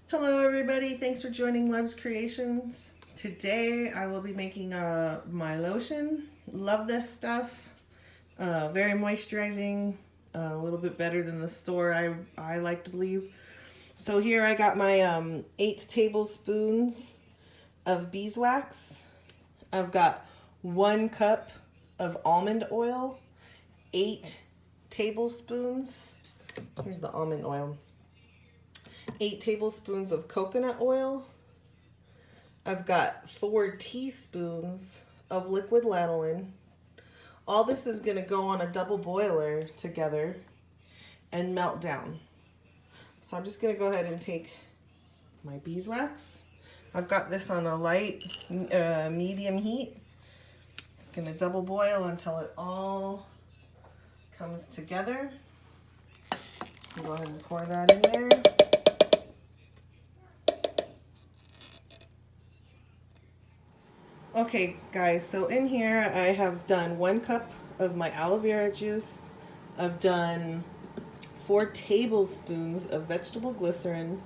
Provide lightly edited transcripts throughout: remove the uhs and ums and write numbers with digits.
Hello everybody, thanks for joining Love's Creations. Today I will be making my lotion. Love this stuff. Very moisturizing, a little bit better than the store, I like to believe. So here I got my 8 tablespoons of beeswax. I've got 1 cup of almond oil, 8 tablespoons. Here's the almond oil. 8 tablespoons of coconut oil. I've got 4 teaspoons of liquid lanolin. All this is going to go on a double boiler together and melt down. So I'm just going to go ahead and take my beeswax. I've got this on a light, medium heat. It's going to double boil until it all comes together. Go ahead and pour that in there. Okay guys, so in here I have done 1 cup of my aloe vera juice. I've done 4 tablespoons of vegetable glycerin.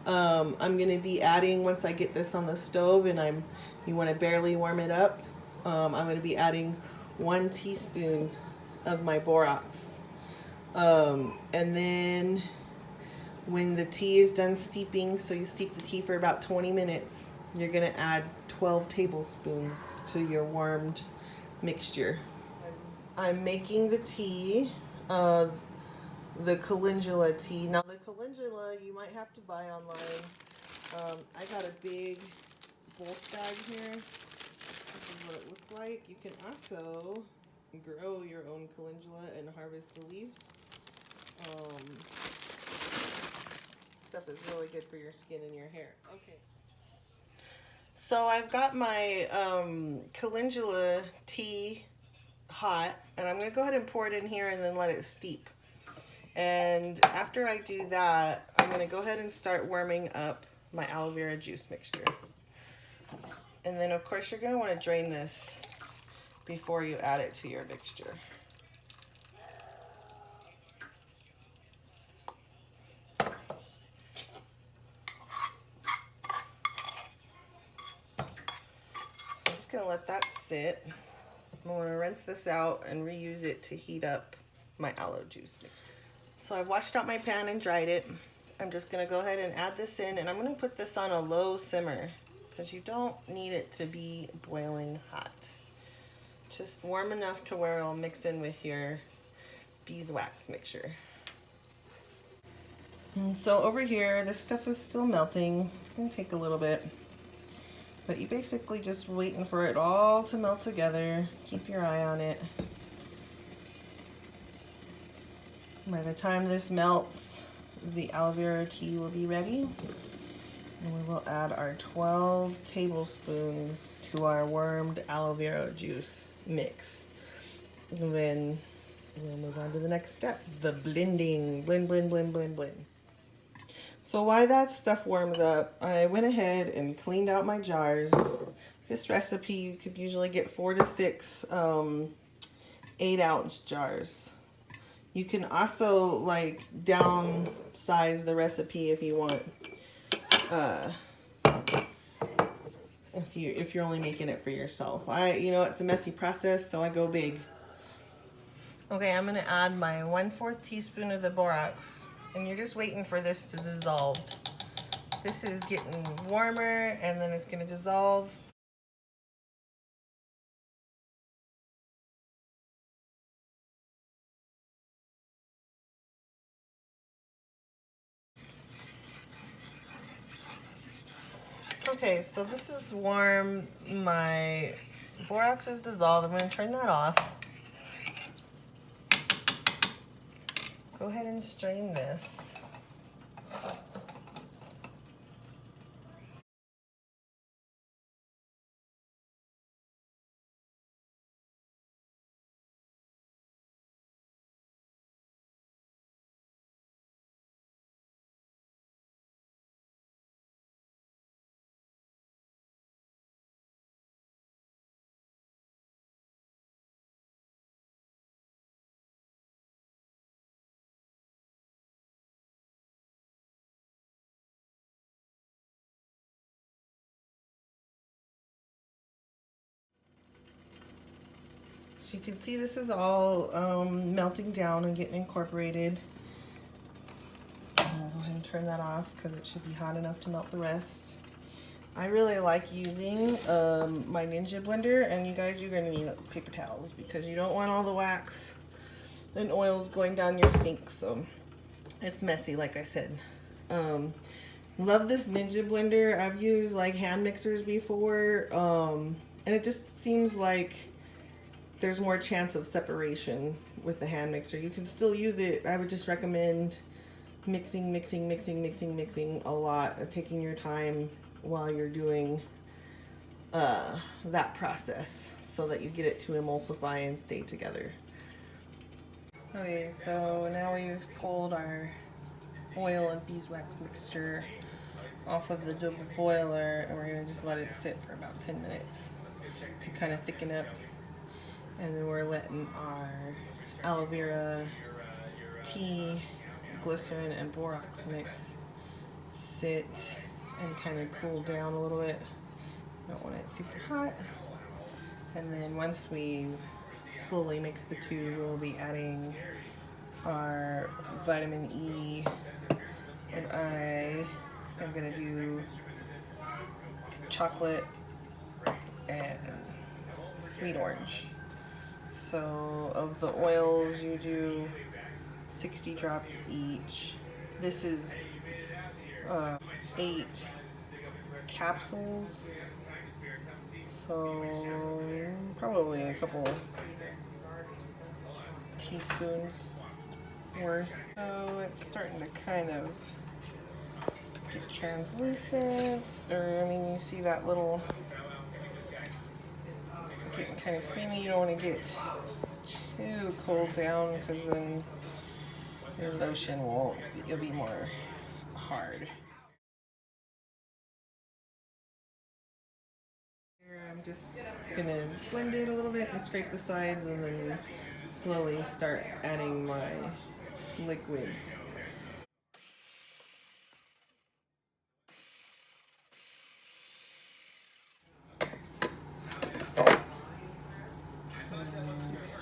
I'm going to be adding, once I get this on the stove and you want to barely warm it up, I'm going to be adding 1 teaspoon of my borax. And then when the tea is done steeping, so you steep the tea for about 20 minutes, you're going to add 12 tablespoons to your warmed mixture. I'm making the tea of the Calendula tea. Now the Calendula you might have to buy online. I got a big bulk bag here. This is what it looks like. You can also grow your own calendula and harvest the leaves. Stuff is really good for your skin and your hair. Okay. So I've got my calendula tea hot, and I'm going to go ahead and pour it in here and then let it steep. And after I do that, I'm going to go ahead and start warming up my aloe vera juice mixture. And then of course you're going to want to drain this before you add it to your mixture. Gonna let that sit. I'm going to rinse this out and reuse it to heat up my aloe juice mixture. So I've washed out my pan and dried it. I'm just going to go ahead and add this in, and I'm going to put this on a low simmer because you don't need it to be boiling hot. Just warm enough to where it'll mix in with your beeswax mixture. And so over here, this stuff is still melting. It's going to take a little bit. But you basically just waiting for it all to melt together. Keep your eye on it. By the time this melts, the aloe vera tea will be ready. And we will add our 12 tablespoons to our warmed aloe vera juice mix. And then we'll move on to the next step, the blending. Blend, blend, blend, blend, blend. So while that stuff warms up, I went ahead and cleaned out my jars. This recipe, you could usually get 4 to 6 8-ounce jars. You can also like downsize the recipe if you want. If you're only making it for yourself. It's a messy process, so I go big. Okay, I'm gonna add my 1/4 teaspoon of the borax. And you're just waiting for this to dissolve. This is getting warmer and then it's going to dissolve. Okay, so this is warm. My borax is dissolved. I'm going to turn that off. Go ahead and strain this. So you can see this is all melting down and getting incorporated. I'll go ahead and turn that off because it should be hot enough to melt the rest. I really like using my Ninja blender, and you guys, you're going to need paper towels because you don't want all the wax and oils going down your sink, so it's messy, like I said. Love this Ninja blender. I've used like hand mixers before, and it just seems like there's more chance of separation with the hand mixer. You can still use it. I would just recommend mixing a lot, taking your time while you're doing that process so that you get it to emulsify and stay together. Okay, so now we've pulled our oil and beeswax mixture off of the double boiler, and we're going to just let it sit for about 10 minutes to kind of thicken up. And then we're letting our aloe vera, tea, glycerin, and borax mix sit and kind of cool down a little bit. Don't want it super hot. And then once we slowly mix the two, we'll be adding our vitamin E, and I am going to do chocolate and sweet orange. So of the oils, you do 60 drops each. This is 8 capsules, so probably a couple teaspoons worth. So it's starting to kind of get translucent, or I mean, you see that little getting kind of creamy. You don't want to get too cold down because then your lotion it'll be more hard. Here I'm just gonna blend it a little bit and scrape the sides, and then slowly start adding my liquid.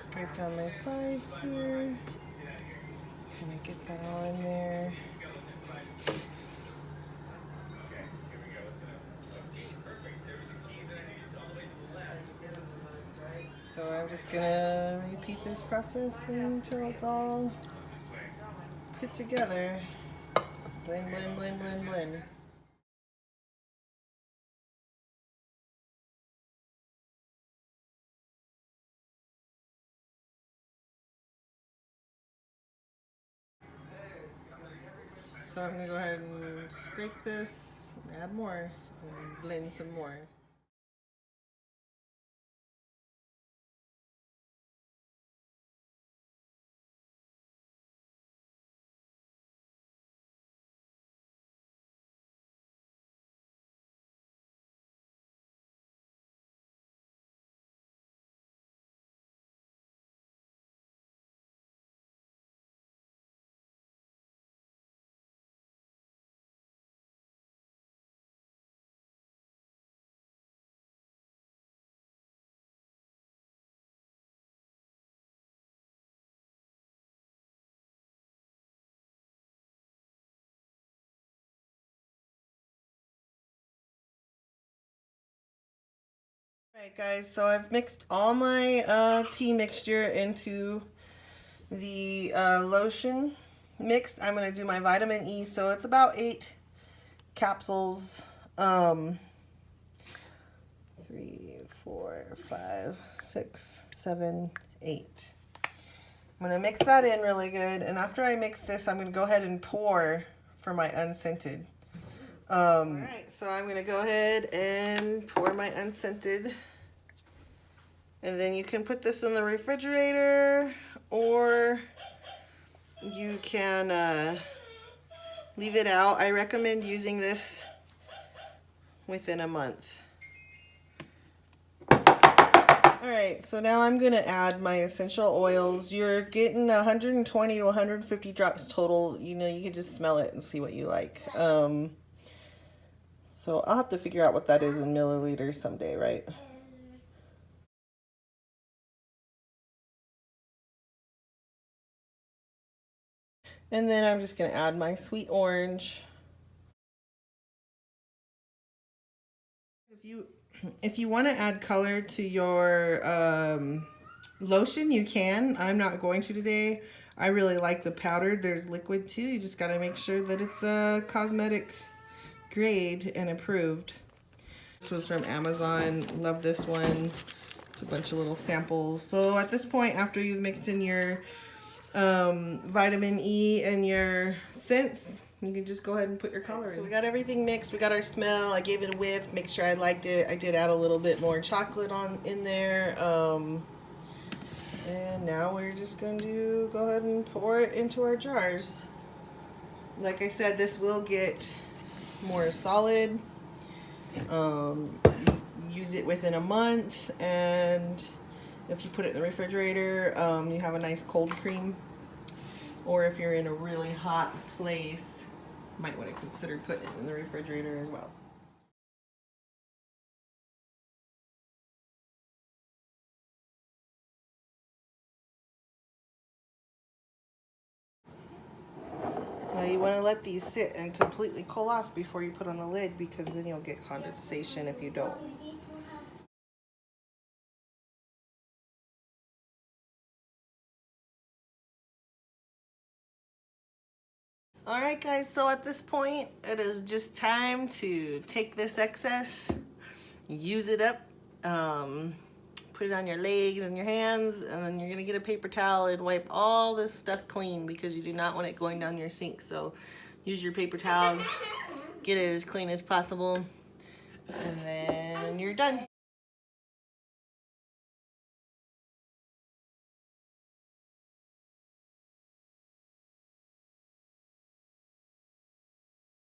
Scrape down my sides here. Gonna get that all in there. So I'm just gonna repeat this process until it's all put together. Blend, blend, blend, blend, blend. So I'm gonna go ahead and scrape this, add more, and blend some more. Alright guys, so I've mixed all my tea mixture into the lotion mixed. I'm going to do my vitamin E, so it's about 8 capsules. 3, 4, 5, 6, 7, 8. I'm going to mix that in really good, and after I mix this, I'm going to go ahead and pour for my unscented. Alright, so I'm going to go ahead and pour my unscented, and then you can put this in the refrigerator, or you can leave it out. I recommend using this within a month. Alright, so now I'm going to add my essential oils. You're getting 120 to 150 drops total. You know, you can just smell it and see what you like. So I'll have to figure out what that is in milliliters someday, right? And then I'm just going to add my sweet orange. If you want to add color to your lotion, you can. I'm not going to today. I really like the powdered. There's liquid too. You just got to make sure that it's a cosmetic grade and approved. This was from Amazon. Love this one. It's a bunch of little samples. So at this point, after you've mixed in your vitamin E and your scents, you can just go ahead and put your color in. So we got everything mixed. We got our smell. I gave it a whiff, make sure I liked it. I did add a little bit more chocolate in there. And now we're just going to go ahead and pour it into our jars. Like I said, this will get more solid. Use it within a month, and if you put it in the refrigerator, you have a nice cold cream. Or if you're in a really hot place, you might want to consider putting it in the refrigerator as well. Now you want to let these sit and completely cool off before you put on the lid, because then you'll get condensation if you don't. Alright guys, so at this point, it is just time to take this excess, use it up, put it on your legs and your hands, and then you're going to get a paper towel and wipe all this stuff clean, because you do not want it going down your sink. So use your paper towels, get it as clean as possible, and then you're done.